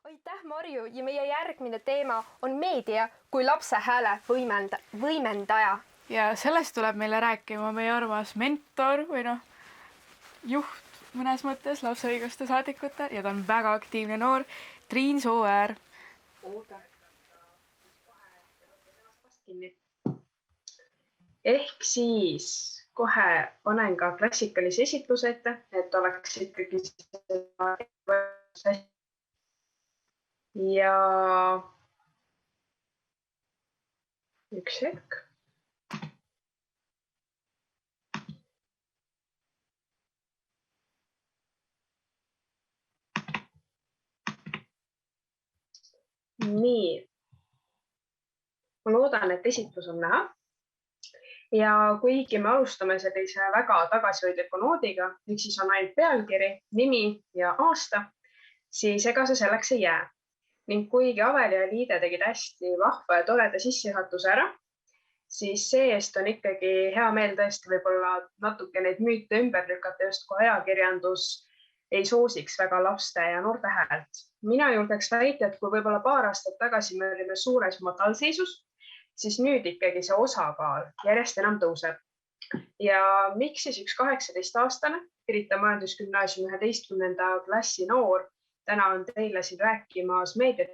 Aitäh, Marju, ja meie järgmine teema on meedia kui lapse hääle võimendaja. Ja sellest tuleb meile rääkima meie armas mentor või juht mõnes mõttes lapse õiguste saadikutel ja ta on väga aktiivne noor Triin Sooäär. Ehk siis kohe panen ka klassikalise esitluse ette, et oleks ikkagi ja üks hetk. Nii. Ma loodan, et esitlus on näha. Ja kuigi me alustame sellise väga tagasihoidliku noodiga, ehk siis on ainult pealkiri, nimi ja aasta, siis ega see selleks ei jää. Ning kuigi Aveli ja Liide tegid hästi vahva ja toreda sissejuhatuse ära, siis see-eest on ikkagi hea meel tõesti võib-olla natuke neid müüte ümber lükata, just kui ajakirjandus ei soosiks väga laste ja noorte häält. Mina julgeks väita, et kui võib-olla paar aastat tagasi me olime suures madalseisus, siis nüüd ikkagi see osakaal järjest enam tõuseb. Ja miks siis üks 18-aastane, Pirita Majandusgümnaasiumi 11. klassi noor, täna on teile siin rääkimas meediat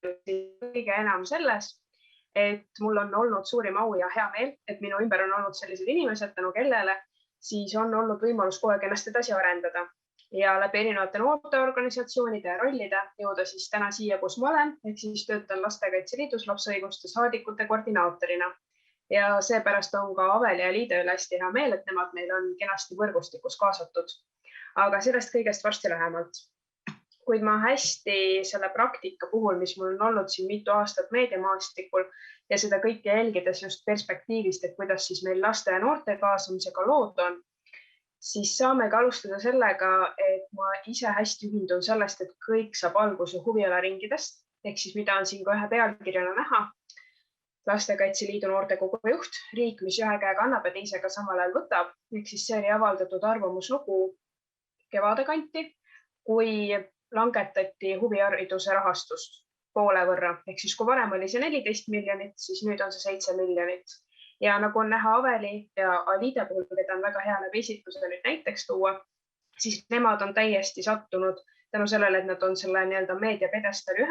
kõige enam selles, et mul on olnud suurim au ja hea meel, et minu ümber on olnud sellised inimesed, tänu kellele siis on olnud võimalus kogu aeg ennast edasi arendada ja läbi erinevate noorteorganisatsioonide ja rollide jõuda siis täna siia, kus ma olen, ehk siis töötan Lastekaitse Liidus lapseõiguste saadikute koordinaatorina. Ja seepärast on ka Aveli ja Liide üle hästi hea meel, et nemad meil on kenasti võrgustikus kaasatud. Aga sellest kõigest varsti lähemalt. Kuid ma hästi selle praktika puhul, mis mul on olnud siin mitu aastat meediamaastikul ja seda kõike jälgides just perspektiivist, et kuidas siis meil laste ja noorte kaasamisega lood on, siis saame ka alustada sellega, et ma ise hästi ühindun sellest, et kõik saab alguse huvialaringidest, ehk siis mida on siin ka ühe pealkirjana näha. Lastekaitse Liidu noortekogu juht, riik, mis ühe käega annab ja teisega samal ajal võtab, ehk siis see oli avaldatud arvamuslugu kevade kanti, kui langetati huvihariduse rahastust poole võrra. Ehk siis kui varem oli see 14 miljonit, siis nüüd on see 7 miljonit. Ja nagu on näha Aveli ja Liide puhul, keda on väga hea läbi esitluse nüüd näiteks tuua, siis nemad on täiesti sattunud tänu sellele, et nad on selle meediapedestali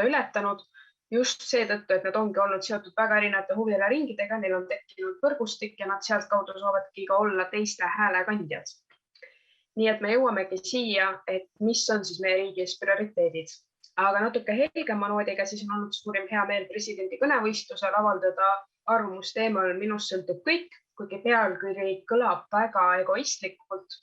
ületanud just seetõttu, et nad ongi olnud seotud väga erinevate huvialaringidega, neil on tekkinud võrgustik ja nad sealt kaudu saavadki ka olla teiste häälekandjad. Nii et me jõuamegi siia, et mis on siis meie riigis prioriteedid. Aga natuke helgema noodiga siis on olnud suurim hea meel presidendi kõnevõistlusel avaldada arvamus teemal minust sõltub kõik, kuigi pealkiri kõlab väga egoistlikult,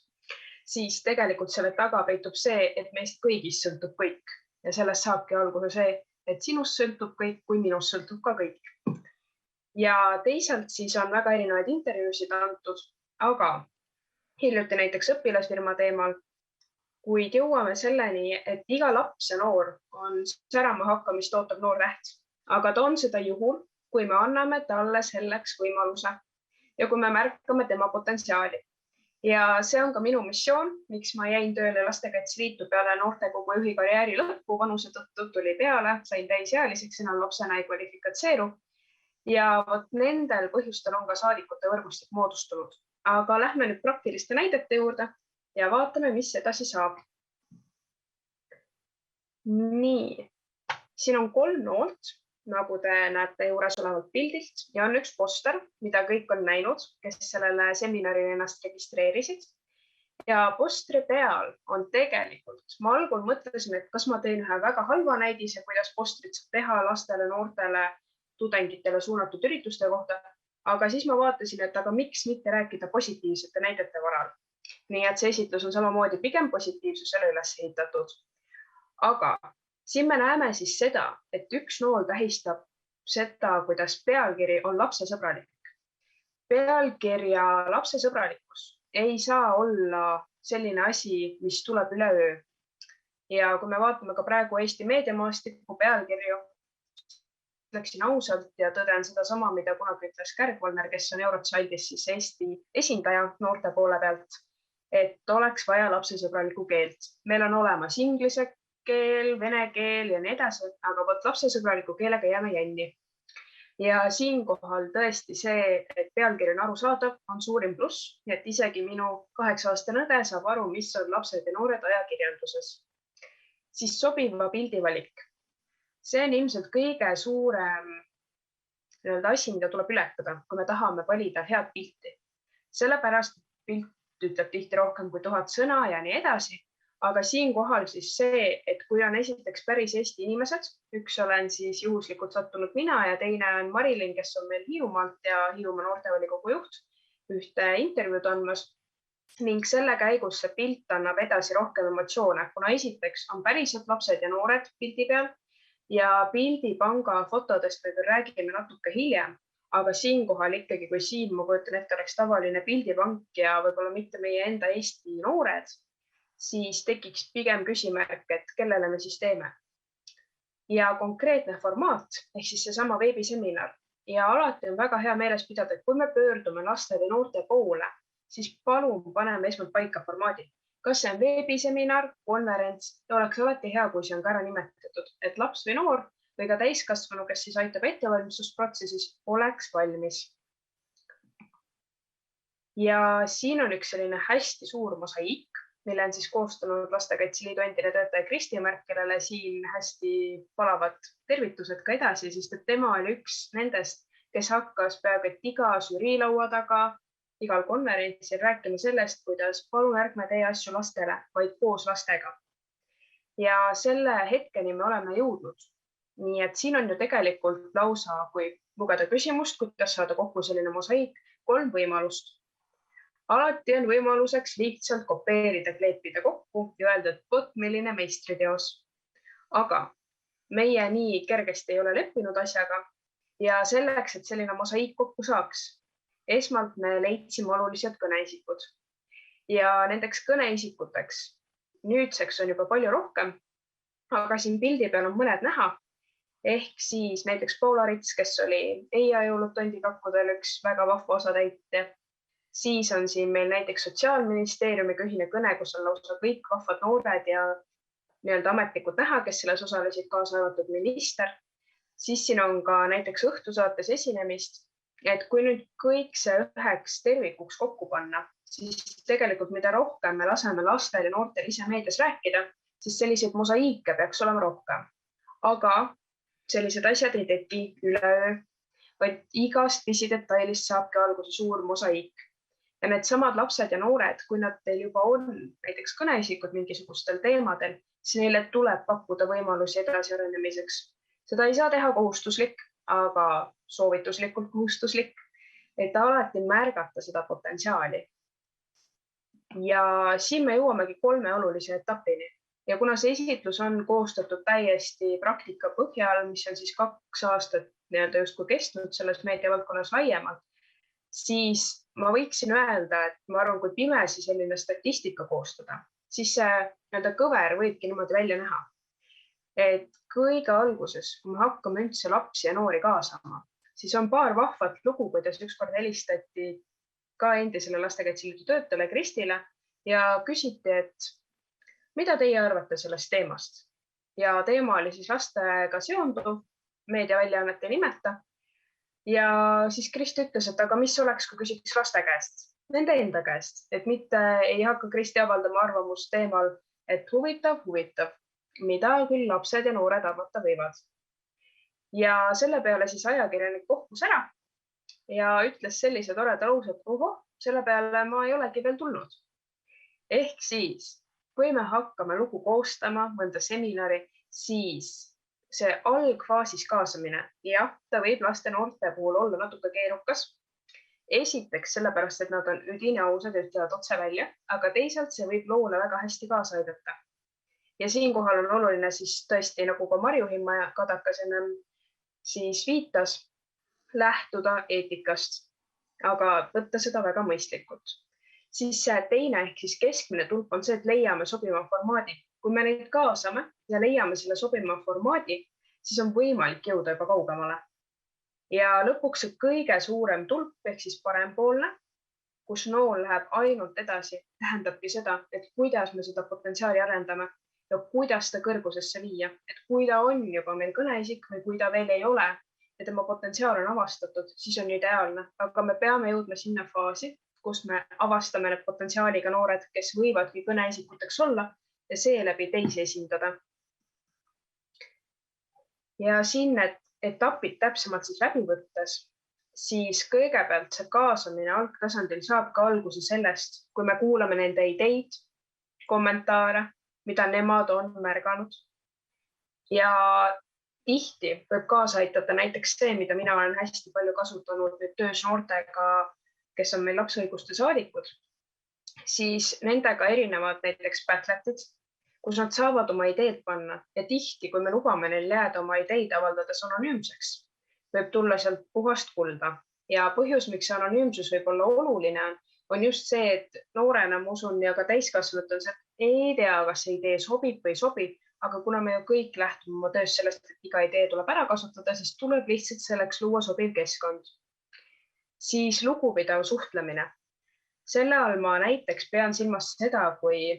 siis tegelikult selle taga peitub see, et meist kõigist sõltub kõik. Ja sellest saabki alguse see, et sinust sõltub kõik, kui minust sõltub ka kõik. Ja teisalt siis on väga erinevaid intervjuusid antud, aga hiljuti näiteks õpilasfirma teemal, kuid jõuame selleni, et iga laps ja noor on särama hakkamist ootab noor täht, aga ta on seda juhul, kui me anname talle selleks võimaluse ja kui me märkame tema potentsiaali. Ja see on ka minu missioon, miks ma jäin tööle Lastekaitse Liitu peale noortekogu juhi karjääri lõppu, vanuse tõttu tuli peale, sain täisealiseks, enam lapsena ei kvalifikatseeru. Ja nendel põhjustel on ka saadikute võrgustik moodustunud. Aga lähme nüüd praktiliste näidete juurde ja vaatame, mis edasi saab. Nii, siin on 3 noolt, nagu te näete juures olevalt pildilt ja on üks poster, mida kõik on näinud, kes sellele seminarile ennast registreerisid. Ja postri peal on tegelikult, ma algul mõtlesin, et kas ma teen ühe väga halva näidise, kuidas postrit saab teha lastele, noortele, tudengitele suunatud ürituste kohta. Aga siis ma vaatasin, et aga miks mitte rääkida positiivsete näidete varal. Nii et see esitlus on samamoodi pigem positiivsusele üles ehitatud. Aga siin me näeme siis seda, et üks nool tähistab seda, kuidas pealkiri on lapsesõbralik. Pealkirja lapsesõbralikkus ei saa olla selline asi, mis tuleb üleöö. Ja kui me vaatame ka praegu Eesti meediamaastiku pealkirju, läksin ausalt ja tõden seda sama, mida kunagi ütles Kärg-Valner, kes on Eurotsaldis siis Eesti esindaja noorte poole pealt, et oleks vaja lapsesõbralikku keelt. Meil on olemas inglise keel, vene keel ja nii edasi, aga vot lapsesõbraliku keelega jääme jänni. Ja siinkohal tõesti see, et pealkiri on arusaadav, on suurim pluss, et isegi minu 8-aastane õde saab aru, mis on lapsed ja noored ajakirjanduses. Siis sobiva pildi valik. See on ilmselt kõige suurem asi, mida tuleb ületada, kui me tahame valida head pilti. Sellepärast pilt ütleb tihti rohkem kui 1000 sõna ja nii edasi. Aga siinkohal siis see, et kui on esiteks päris Eesti inimesed, üks olen siis juhuslikult sattunud mina ja teine on Marilyn, kes on meil Hiiumaalt ja Hiiumaa noortevolikogu juht, ühte intervjuud andmas. Ning selle käigus see pilt annab edasi rohkem emotsioone, kuna esiteks on päriselt lapsed ja noored pildi peal ja pildipanga fotodest me küll räägime natuke hiljem, aga siinkohal ikkagi, kui siin ma kujutan ette, oleks tavaline pildipank ja võib-olla mitte meie enda Eesti noored, siis tekiks pigem küsimärk, et kellele me siis teeme. Ja konkreetne formaat ehk siis seesama veebiseminar ja alati on väga hea meeles pidada, et kui me pöördume laste või noorte poole, siis palun paneme esmalt paika formaadid. Kas see on veebiseminar, konverents ja oleks alati hea, kui see on ka ära nimetatud, et laps või noor või ka täiskasvanu, kes siis aitab ettevalmistusprotsessis, oleks valmis. Ja siin on üks selline hästi suur mosaiik, mille on siis koostanud Lastekaitse Liidu endine töötaja Kristi Märk, kellele siin hästi palavad tervitused ka edasi, sest et tema oli üks nendest, kes hakkas peaaegu et iga žüriilaua taga, igal konverentsil rääkima sellest, kuidas palun ärgme tee asju lastele, vaid koos lastega. Ja selle hetkeni me oleme jõudnud. Nii et siin on ju tegelikult lausa, kui lugeda küsimust, kuidas saada kokku selline mosaiik, 3 võimalust. Alati on võimaluseks lihtsalt kopeerida, kleepida kokku ja öelda, et vot milline meistriteos. Aga meie nii kergesti ei ole leppinud asjaga ja selleks, et selline mosaiik kokku saaks, esmalt me leidsime olulised kõneisikud. Ja nendeks kõneisikuteks nüüdseks on juba palju rohkem, aga siin pildi peal on mõned näha. Ehk siis näiteks Paula Rits, kes oli Eija jõulud tondikakkudel üks väga vahva osatäitja. Siis on siin meil näiteks Sotsiaalministeeriumiga ühine kõne, kus on lausa kõik vahvad noored ja nii-öelda ametnikud näha, kes selles osalesid, kaasa arvatud minister. Siis siin on ka näiteks õhtusaates esinemist, et kui nüüd kõik see üheks tervikuks kokku panna, siis tegelikult mida rohkem me laseme lastel ja noortel ise meedias rääkida, siis selliseid mosaiike peaks olema rohkem. Aga sellised asjad ei teki üleöö, vaid igast pisidetailist saabki alguse suur mosaiik. Ja need samad lapsed ja noored, kui nad teil juba on näiteks kõneisikud mingisugustel teemadel, siis neile tuleb pakkuda võimalusi edasi arenemiseks. Seda ei saa teha kohustuslik, aga soovituslikult kohustuslik, et alati märgata seda potentsiaali. Ja siin me jõuamegi 3 olulise etapini. Ja kuna see esitlus on koostatud täiesti praktika põhjal, mis on siis 2 aastat nii-öelda justkui kestnud selles meediavaldkonnas laiemalt, siis ma võiksin öelda, et ma arvan, kui pimesi selline statistika koostada, siis see nii-öelda kõver võibki niimoodi välja näha. Et kõige alguses, kui me hakkame üldse lapsi ja noori kaasama, siis on paar vahvat lugu, kuidas ükskord helistati ka endisele Lastekaitse Liidu töötajale Kristile ja küsiti, et mida teie arvate sellest teemast? Ja teema oli siis lastega seonduv, meediaväljaannet ei nimeta. Ja siis Kristi ütles, et aga mis oleks, kui küsiks laste käest, nende enda käest, et mitte ei hakka Kristi avaldama arvamust teemal, et huvitav, mida küll lapsed ja noored arvata võivad. Ja selle peale siis ajakirjanik kohkus ära ja ütles sellise toreda lause, et ohoh, selle peale ma ei olegi veel tulnud. Ehk siis, kui me hakkame lugu koostama, mõnda seminari, siis see algfaasis kaasamine, jah, ta võib laste noorte puhul olla natuke keerukas. Esiteks sellepärast, et nad on üdini ausad ja ütlevad otse välja, aga teisalt see võib loole väga hästi kaasa aidata. Ja siinkohal on oluline siis tõesti, nagu ka Marju Himma-Kadakas ennem siis viitas, lähtuda eetikast, aga võtta seda väga mõistlikult. Siis see teine ehk siis keskmine tulp on see, et leiame sobiva formaadi. Kui me neid kaasame ja leiame selle sobima formaadi, siis on võimalik jõuda juba kaugemale. Ja lõpuks see kõige suurem tulp ehk siis parempoolne, kus nool läheb ainult edasi, tähendabki seda, et kuidas me seda potentsiaali arendame. ja kuidas ta kõrgusesse viia, et kui ta on juba meil kõneisik või kui ta veel ei ole ja tema potentsiaal on avastatud, siis on ideaalne, aga me peame jõudma sinna faasi, kus me avastame need potentsiaaliga noored, kes võivadki kõneisikuteks olla ja seeläbi teisi esindada. Ja siin need etapid täpsemalt siis läbi võttes, siis kõigepealt see kaasamine algtasandil saab ka alguse sellest, kui me kuulame nende ideid, kommentaare, mida nemad on märganud. Ja tihti võib kaasa aidata näiteks see, mida mina olen hästi palju kasutanud nüüd töös noortega, kes on meil lapseõiguste saadikud, siis nendega erinevad näiteks Padletid, kus nad saavad oma ideed panna ja tihti, kui me lubame neil jääda oma ideid avaldades anonüümseks, võib tulla sealt puhast kulda. Ja põhjus, miks anonüümsus võib olla oluline, on just see, et noorena, ma usun, ja ka täiskasvanud on see, et ei tea, kas see idee sobib või ei sobi, aga kuna me ju kõik lähtume oma töös sellest, et iga idee tuleb ära kasutada, siis tuleb lihtsalt selleks luua sobiv keskkond. Siis lugupidav suhtlemine. Selle all ma näiteks pean silmas seda, kui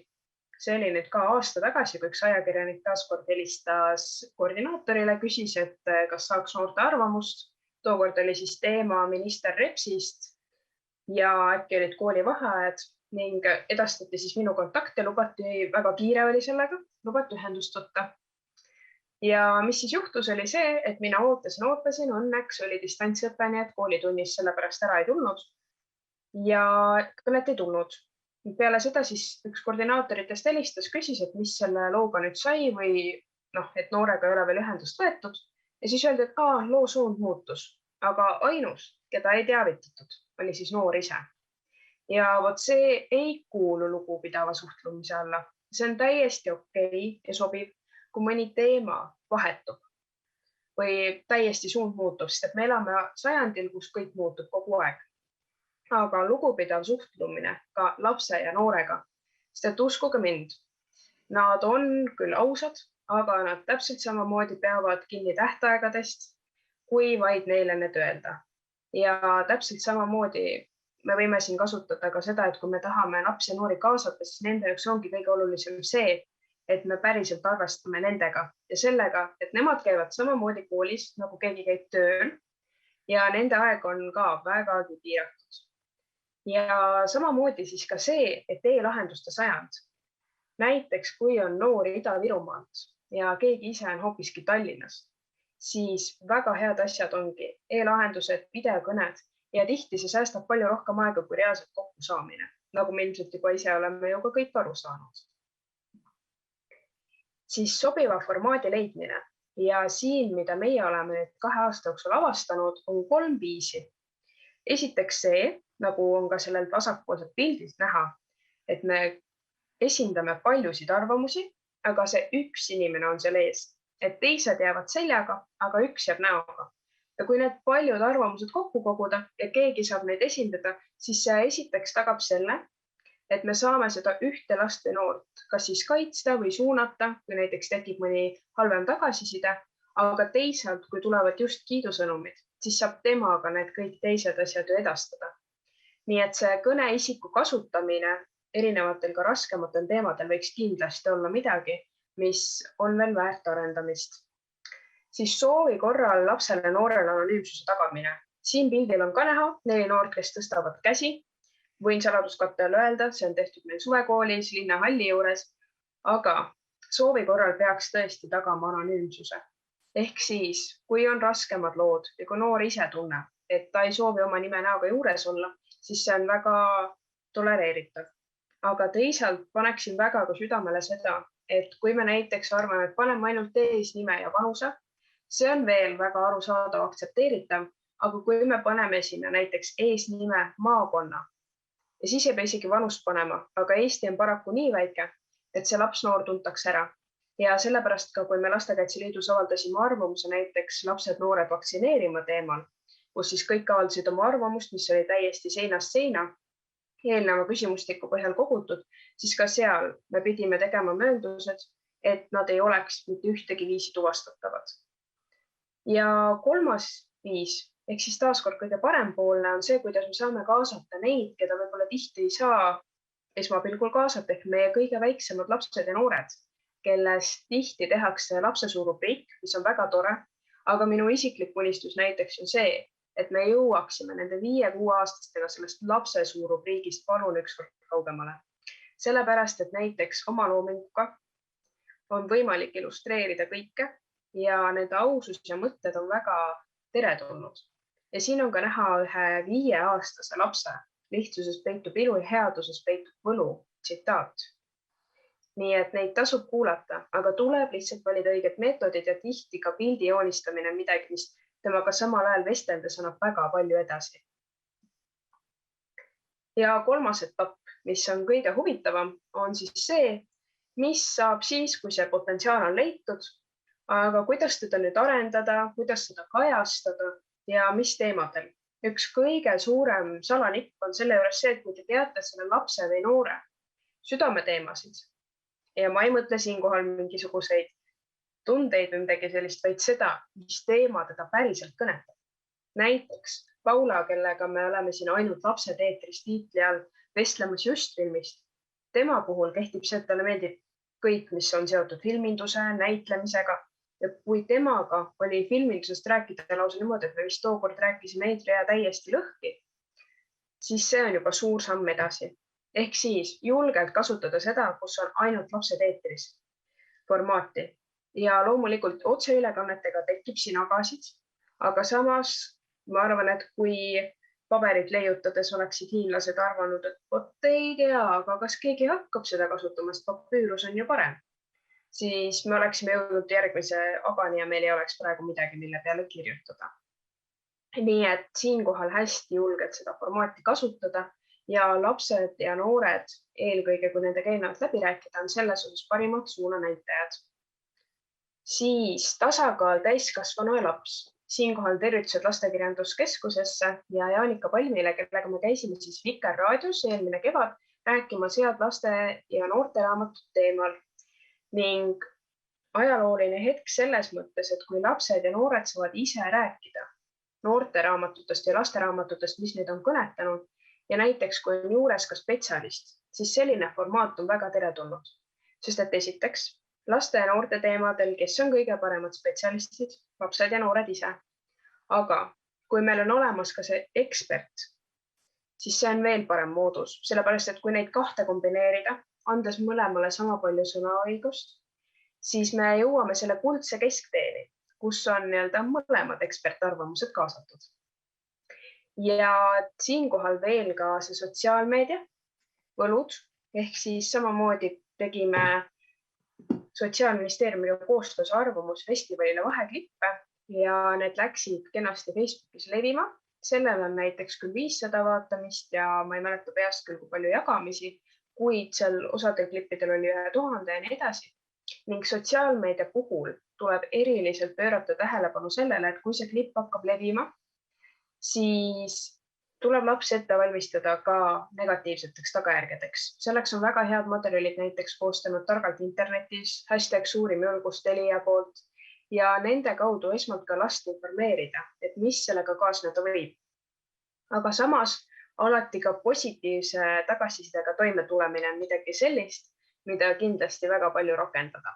see oli nüüd ka aasta tagasi, kui üks ajakirjanik taaskord helistas koordinaatorile, küsis, et kas saaks noorte arvamust. Tookord oli siis teema minister Repsist ja äkki olid kooli vaheajad ning edastati siis minu kontakt ja lubati, väga kiire oli sellega, lubati ühendust võtta. Ja mis siis juhtus, oli see, et mina ootasin, õnneks oli distantsõpe, nii et koolitunnis sellepärast ära ei tulnud ja kõnet ei tulnud. Peale seda siis üks koordinaatoritest helistas, küsis, et mis selle looga nüüd sai või et noorega ei ole veel ühendust võetud. Ja siis öeldi, et loo suund muutus, aga ainus, keda ei teavitatud, oli siis noor ise. Ja vot see ei kuulu lugupidava suhtlemise alla. See on täiesti okei ja sobib, kui mõni teema vahetub või täiesti suund muutub, sest et me elame sajandil, kus kõik muutub kogu aeg. Aga lugupidav suhtlemine ka lapse ja noorega, sest et uskuge mind, nad on küll ausad, aga nad täpselt samamoodi peavad kinni tähtaegadest, kui vaid neile need öelda. Ja täpselt samamoodi me võime siin kasutada ka seda, et kui me tahame lapsi ja noori kaasata, siis nende jaoks ongi kõige olulisem see, et me päriselt arvestame nendega ja sellega, et nemad käivad samamoodi koolis, nagu keegi käib tööl ja nende aeg on ka vägagi piiratud. Ja samamoodi siis ka see, et e-lahenduste sajand. Näiteks, kui on noori Ida-Virumaalt ja keegi ise on hoopiski Tallinnas, siis väga head asjad ongi e-lahendused, videokõned ja tihti see säästab palju rohkem aega kui reaalselt kokku saamine, nagu me ilmselt juba ise oleme ju ka kõik aru saanud. Siis sobiva formaadi leidmine ja siin, mida meie oleme nüüd 2 aasta jooksul avastanud, on 3 viisi. Esiteks see, nagu on ka sellelt vasakpoolselt pildilt näha, et me esindame paljusid arvamusi, aga see üks inimene on seal ees, et teised jäävad seljaga, aga üks jääb näoga. Ja kui need paljud arvamused kokku koguda ja keegi saab neid esindada, siis see esiteks tagab selle, et me saame seda ühte last või noort kas siis kaitsta või suunata, kui näiteks tekib mõni halvem tagasiside, aga teisalt, kui tulevad just kiidusõnumid, siis saab temaga need kõik teised asjad ju edastada. Nii et see kõneisiku kasutamine erinevatel ka raskematel teemadel võiks kindlasti olla midagi, mis on veel väärt arendamist. Siis soovi korral lapsele ja noorele anonüümsuse tagamine. Siin pildil on ka näha 4 noort, kes tõstavad käsi. Võin saladuskattel öelda, see on tehtud meil suvekoolis linnahalli juures, aga soovi korral peaks tõesti tagama anonüümsuse. Ehk siis, kui on raskemad lood ja kui noor ise tunneb, et ta ei soovi oma nime näoga juures olla, siis see on väga tolereeritav. Aga teisalt paneksin väga ka südamele seda, et kui me näiteks arvame, et paneme ainult eesnime ja vanuse, see on veel väga arusaadav aktsepteeritav, aga kui me paneme sinna näiteks eesnime maakonna ja siis ei pea isegi vanust panema, aga Eesti on paraku nii väike, et see laps-noor tuntakse ära. Ja sellepärast ka, kui me Lastekaitse Liidus avaldasime arvamuse näiteks lapsed-noored vaktsineerima teemal, kus siis kõik avaldasid oma arvamust, mis oli täiesti seinast seina, eelneva küsimustiku põhjal kogutud, siis ka seal me pidime tegema mööndused, et nad ei oleks mitte ühtegi viisi tuvastatavad. Ja 3. viis, ehk siis taaskord kõige parempoolne on see, kuidas me saame kaasata neid, keda võib-olla tihti ei saa esmapilgul kaasata, ehk meie kõige väiksemad lapsed ja noored. kellest tihti tehakse lapsesuurubriik, mis on väga tore. Aga minu isiklik unistus näiteks on see, et me jõuaksime nende 5-6-aastastega sellest lapsesuurubriigist palun ükskord kaugemale. Sellepärast, et näiteks oma loominguga on võimalik illustreerida kõike ja nende ausus ja mõtted on väga teretulnud. Ja siin on ka näha ühe 5-aastase lapse lihtsuses peitub ilu ja headuses peitub võlu tsitaat. Nii et neid tasub kuulata, aga tuleb lihtsalt valida õiged meetodid ja tihti ka pildi joonistamine midagi, mis temaga samal ajal vesteldes annab väga palju edasi. Ja 3. etapp, mis on kõige huvitavam, on siis see, mis saab siis, kui see potentsiaal on leitud, aga kuidas teda nüüd arendada, kuidas seda kajastada ja mis teemadel. Üks kõige suurem salanipp on selle juures see, et kui te teate selle lapse või noore südameteemasid ja ma ei mõtle siinkohal mingisuguseid tundeid või midagi sellist, vaid seda, mis teema teda päriselt kõnetab. Näiteks Paula, kellega me oleme siin ainult lapsed eetris tiitli all vestlemas just filmist. Tema puhul kehtib see, et talle meeldib kõik, mis on seotud filminduse, näitlemisega. Ja kui temaga oli filmindusest rääkida lausa niimoodi, et me vist tookord rääkisime eetria täiesti lõhki, siis see on juba suur samm edasi. Ehk siis julgelt kasutada seda, kus on ainult lapsed eetris formaati. Ja loomulikult otseülekannetega tekib siin agasid, aga samas ma arvan, et kui paberit leiutades oleksid hiinlased arvanud, et vot ei tea, aga kas keegi hakkab seda kasutama, sest papüürus on ju parem, siis me oleksime jõudnud järgmise agani ja meil ei oleks praegu midagi, mille peale kirjutada. Nii et siinkohal hästi julgelt seda formaati kasutada ja lapsed ja noored, eelkõige kui nendega eelnevalt läbi rääkida, on selles osas parimad suunanäitajad. Siis tasakaal täiskasvanu ja laps. Siinkohal tervitused Lastekirjanduskeskusesse ja Jaanika Palmile, kellega me käisime siis Vikerraadios eelmine kevad rääkimas head laste ja noorte raamatut teemal. Ning ajalooline hetk selles mõttes, et kui lapsed ja noored saavad ise rääkida noorte raamatutest ja laste raamatutest, mis neid on kõnetanud, ja näiteks kui on juures ka spetsialist, siis selline formaat on väga teretulnud. Sest et esiteks, laste ja noorte teemadel, kes on kõige paremad spetsialistid, lapsed ja noored ise. Aga kui meil on olemas ka see ekspert, siis see on veel parem moodus, sellepärast et kui neid kahte kombineerida, andes mõlemale sama palju sõnaõigust, siis me jõuame selle kuldse keskteeni, kus on mõlemad ekspertarvamused kaasatud. Ja siinkohal veel ka see sotsiaalmeedia võlud, ehk siis samamoodi tegime Sotsiaalministeeriumiga koostöös arvamusfestivalile vaheklippe ja need läksid kenasti Facebookis levima. Sellel on näiteks küll 500 vaatamist ja ma ei mäleta peast küll, kui palju jagamisi, kuid seal osadel klippidel oli 1000 ja nii edasi. Ning sotsiaalmeedia puhul tuleb eriliselt pöörata tähelepanu sellele, et kui see klipp hakkab levima, siis tuleb laps ette valmistada ka negatiivseteks tagajärgedeks. Selleks on väga head materjalid näiteks koostanud targalt internetis, #suurim julgus Telia poolt ja nende kaudu esmalt ka last informeerida, et mis sellega kaasneda võib. Aga samas alati ka positiivse tagasisidega toime tulemine on midagi sellist, mida kindlasti väga palju rakendada.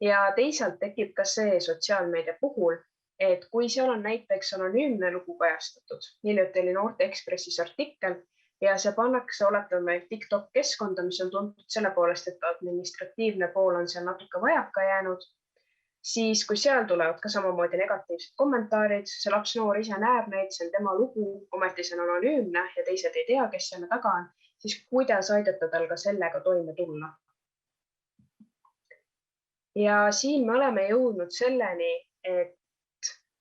Ja teisalt tekib ka see sotsiaalmeedia puhul, et kui seal on näiteks anonüümne lugu kajastatud, hiljuti oli Noorte Ekspressis artikkel ja see pannakse oletame TikTok keskkonda, mis on tuntud selle poolest, et administratiivne pool on seal natuke vajaka jäänud, siis kui seal tulevad ka samamoodi negatiivsed kommentaarid, see laps noor ise näeb neid, see on tema lugu, ometi see on anonüümne ja teised ei tea, kes selle taga on, siis kuidas aidata tal ka sellega toime tulla. Ja siin me oleme jõudnud selleni, et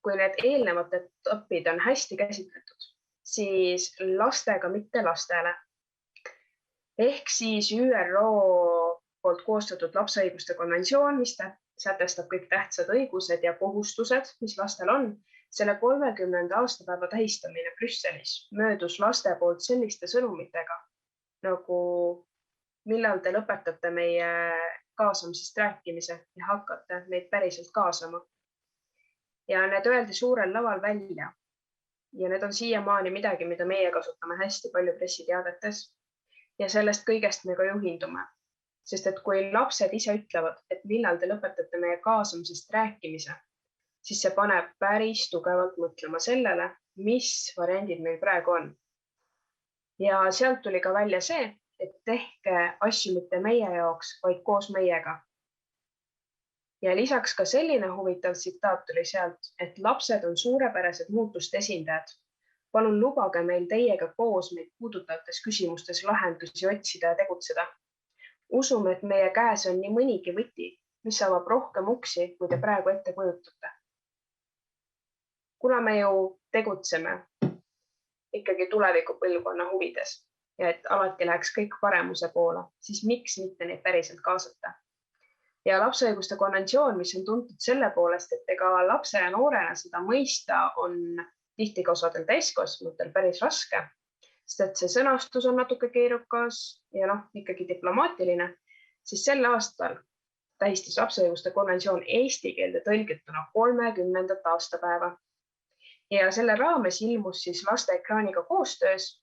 kui need eelnevad etapid on hästi käsitletud, siis lastega mitte lastele. Ehk siis ÜRO poolt koostatud lapseõiguste konventsioon, mis sätestab kõik tähtsad õigused ja kohustused, mis lastel on. Selle 30. aastapäeva tähistamine Brüsselis möödus laste poolt selliste sõnumitega, nagu millal te lõpetate meie kaasamisest rääkimise ja hakkate meid päriselt kaasama. Ja need öeldi suurel laval välja ja need on siiamaani midagi, mida meie kasutame hästi palju pressiteadetes ja sellest kõigest me ka juhindume. sest et kui lapsed ise ütlevad, et millal te lõpetate meie kaasamisest rääkimise, siis see paneb päris tugevalt mõtlema sellele, mis variandid meil praegu on. Ja sealt tuli ka välja see, et tehke asju mitte meie jaoks, vaid koos meiega. Ja lisaks ka selline huvitav tsitaat tuli sealt, et lapsed on suurepärased muutuste esindajad. Palun lubage meil teiega koos meid puudutavates küsimustes lahendusi otsida ja tegutseda. Usume, et meie käes on nii mõnigi võti, mis avab rohkem uksi, kui te praegu ette kujutate. Kuna me ju tegutseme ikkagi tuleviku põlvkonna huvides ja et alati läheks kõik paremuse poole, siis miks mitte neid päriselt kaasata? Ja lapseõiguste konventsioon, mis on tuntud selle poolest, et ega lapse ja noorena seda mõista on tihti ka osadel täiskasvanutel päris raske, sest et see sõnastus on natuke keerukas ja ikkagi diplomaatiline, siis sel aastal tähistas lapseõiguste konventsioon eesti keelde tõlgituna 30. aastapäeva. Ja selle raames ilmus siis laste ekraaniga koostöös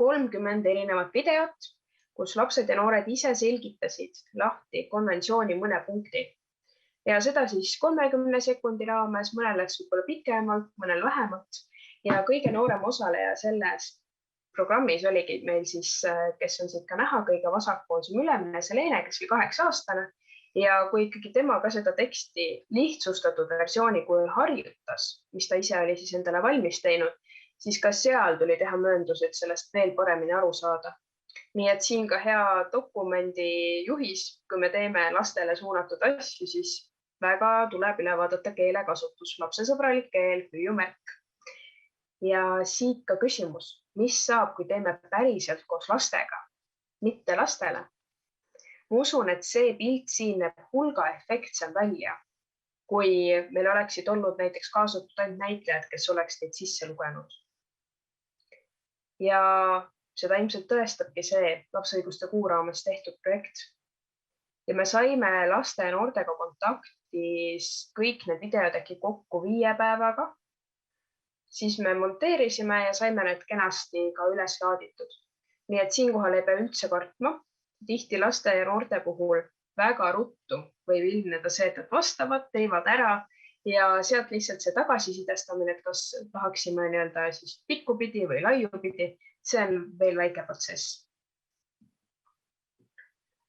30 erinevat videot, kus lapsed ja noored ise selgitasid lahti konventsiooni mõne punkti. Ja seda siis 30 sekundi raames, mõnel läks võib-olla pikemalt, mõnel vähemalt. Ja kõige noorem osaleja selles programmis oligi meil siis, kes on siit ka näha, kõige vasakpoolsem ülemine, Selene, kes oli 8-aastane. Ja kui ikkagi tema ka seda teksti lihtsustatud versiooni kujul harjutas, mis ta ise oli siis endale valmis teinud, siis ka seal tuli teha mööndused sellest veel paremini aru saada. Nii et siin ka hea dokumendi juhis, kui me teeme lastele suunatud asju, siis väga tuleb üle vaadata keelekasutus, lapsesõbralik keel, hüüumärk. Ja siit ka küsimus, mis saab, kui teeme päriselt koos lastega, mitte lastele? Ma usun, et see pilt siin näeb hulga efektsem välja, kui meil oleksid olnud näiteks kaasatud ainult näitlejad, kes oleks neid sisse lugenud. Ja seda ilmselt tõestabki see lapseõiguste kuu raames tehtud projekt. Ja me saime laste ja noortega kontaktis kõik need videod äkki kokku 5 päevaga. Siis me monteerisime ja saime need kenasti ka üles laaditud. Nii et siinkohal ei pea üldse kartma. Tihti laste ja noorte puhul väga ruttu võib ilmneda see, et nad vastavad, teevad ära ja sealt lihtsalt see tagasisidestamine, et kas tahaksime siis pikkupidi või laiupidi, see on veel väike protsess.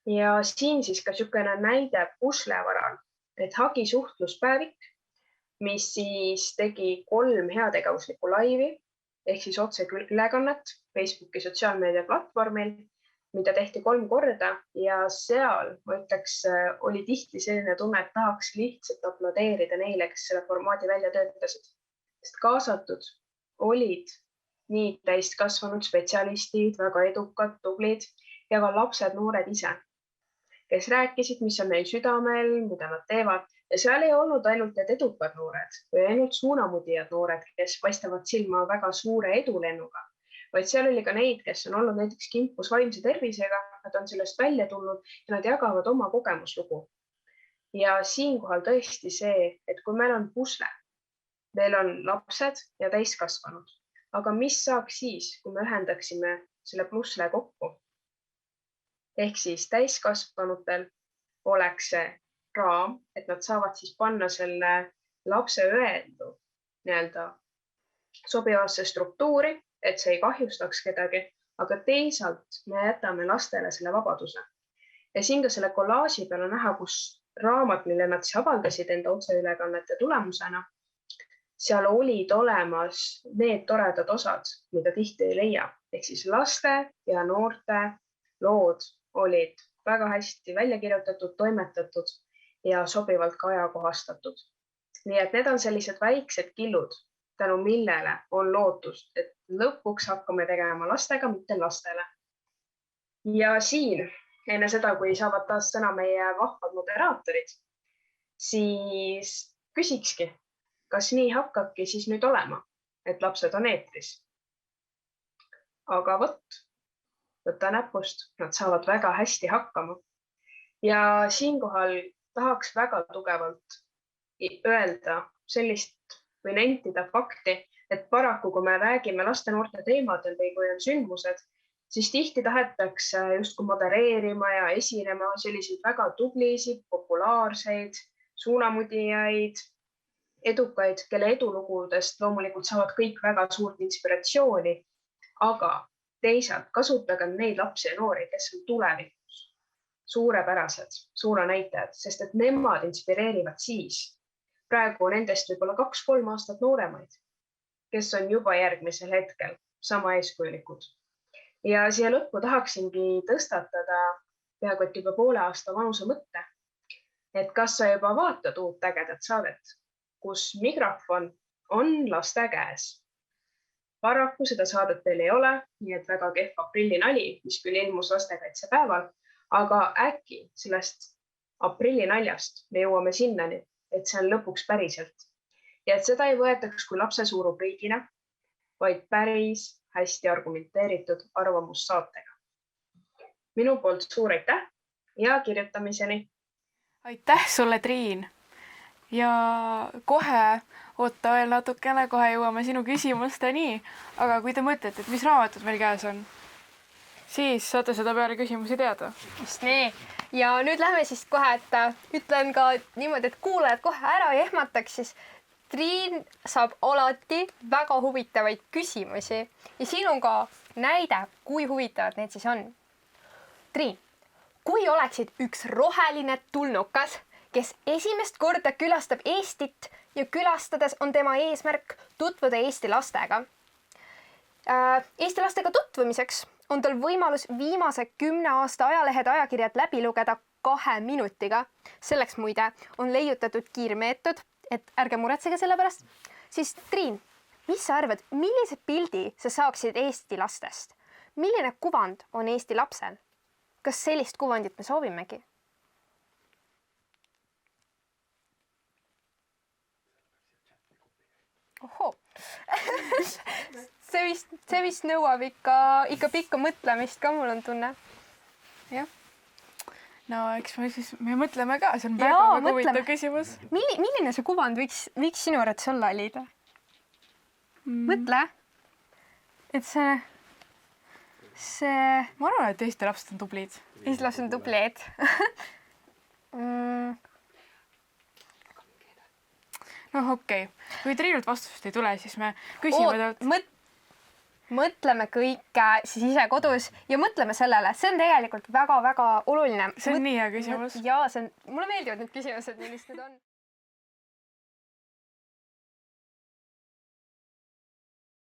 Ja siin siis ka niisugune näide Pusle varal, et Hagi suhtluspäevik, mis siis tegi 3 heategevuslikku laivi ehk siis otse ülekannet Facebooki sotsiaalmeedia platvormil, mida tehti 3 korda ja seal, ma ütleks, oli tihti selline tunne, et tahaks lihtsalt aplodeerida neile, kes selle formaadi välja töötasid. Sest kaasatud olid nii täiskasvanud spetsialistid, väga edukad, tublid ja ka lapsed, noored ise, kes rääkisid, mis on neil südamel, mida nad teevad. Ja seal ei olnud ainult need edukad noored või ainult suunamudijad noored, kes paistavad silma väga suure edulennuga, vaid seal oli ka neid, kes on olnud näiteks kimpus vaimse tervisega, nad on sellest välja tulnud ja nad jagavad oma kogemuslugu. Ja siinkohal tõesti see, et kui meil on pusle, meil on lapsed ja täiskasvanud, aga mis saaks siis, kui me ühendaksime selle plusle kokku? Ehk siis täiskasvanutel oleks see raam, et nad saavad siis panna selle lapse öeldu sobivasse struktuuri, et see ei kahjustaks kedagi, aga teisalt me jätame lastele selle vabaduse. Ja siin ka selle kollaaži peal on näha, kus raamat, mille nad siis avaldasid enda otseülekannete tulemusena, seal olid olemas need toredad osad, mida tihti ei leia. Ehk siis laste ja noorte lood olid väga hästi välja kirjutatud, toimetatud ja sobivalt ka ajakohastatud. Nii et need on sellised väiksed killud, tänu millele on lootust, et lõpuks hakkame tegema lastega, mitte lastele. Ja siin, enne seda, kui saavad taas sõna meie vahvad moderaatorid, siis küsikski, kas nii hakkabki siis nüüd olema, et lapsed on eetris? Aga võtta näpust, nad saavad väga hästi hakkama. Ja siinkohal tahaks väga tugevalt öelda sellist või nentida fakti, et paraku, kui me räägime laste noorte teemadel või kui on sündmused, siis tihti tahetakse justkui modereerima ja esinema selliseid väga tublisid, populaarseid, suunamudijaid, edukaid, kelle edulugudest loomulikult saavad kõik väga suurt inspiratsiooni, aga teisalt kasutagem neid lapsi ja noori, kes on tulevikus suurepärased suunanäitajad, sest et nemad inspireerivad siis. Praegu on nendest võib-olla 2-3 aastat nooremaid, kes on juba järgmisel hetkel sama eeskujulikud. Ja siia lõppu tahaksingi tõstatada peaaegu et juba poole aasta vanuse mõtte, et kas sa juba vaatad uut ägedat saadet, kus mikrofon on laste käes. Paraku seda saadet teil ei ole, nii et väga kehv aprillinali, mis küll ilmus lastekaitsepäeval, aga äkki sellest aprillinaljast me jõuame sinnani, et see on lõpuks päriselt. Ja et seda ei võetaks kui lapse suurubriigina, vaid päris hästi argumenteeritud arvamussaatega. Minu poolt suur aitäh ja kirjutamiseni. Aitäh sulle, Triin! Ja kohe, oota veel natukene, kohe jõuame sinu küsimusteni. Aga kui te mõtlete, et mis raamatud meil käes on, siis saate seda peale küsimusi teada. Just nii. Ja nüüd lähme siis kohe, et ütlen ka niimoodi, et kuulajad kohe ära ei ehmataks, siis Triin saab alati väga huvitavaid küsimusi ja siin on ka näide, kui huvitavad need siis on. Triin, kui oleksid üks roheline tulnukas, kes esimest korda külastab Eestit ja külastades on tema eesmärk tutvuda Eesti lastega. Eesti lastega tutvumiseks on tal võimalus viimase 10 aasta ajalehed ajakirjad läbi lugeda 2 minutiga. Selleks muide on leiutatud kiirmeetod, et ärge muretsege selle pärast. Siis Triin, mis sa arvad, millise pildi sa saaksid Eesti lastest? Milline kuvand on Eesti lapsel? Kas sellist kuvandit me soovimegi? Ohoo. See vist nõuab ikka pikka mõtlemist ka, mul on tunne. Jah. No eks me mõtleme ka, see on väga huvitav küsimus. Milline see kuvand võiks sinu arvates olla, Liida? Mõtle, et see... Ma arvan, et Eesti lapsed on tublid. Eesti lapsed on tublid. Noh, okei. Kui Triinult vastust ei tule, siis me küsime... Mõtleme kõik siis ise kodus ja mõtleme sellele. See on tegelikult väga-väga oluline. See on nii hea küsimus. Ja mulle meeldivad need küsimused, millist need on.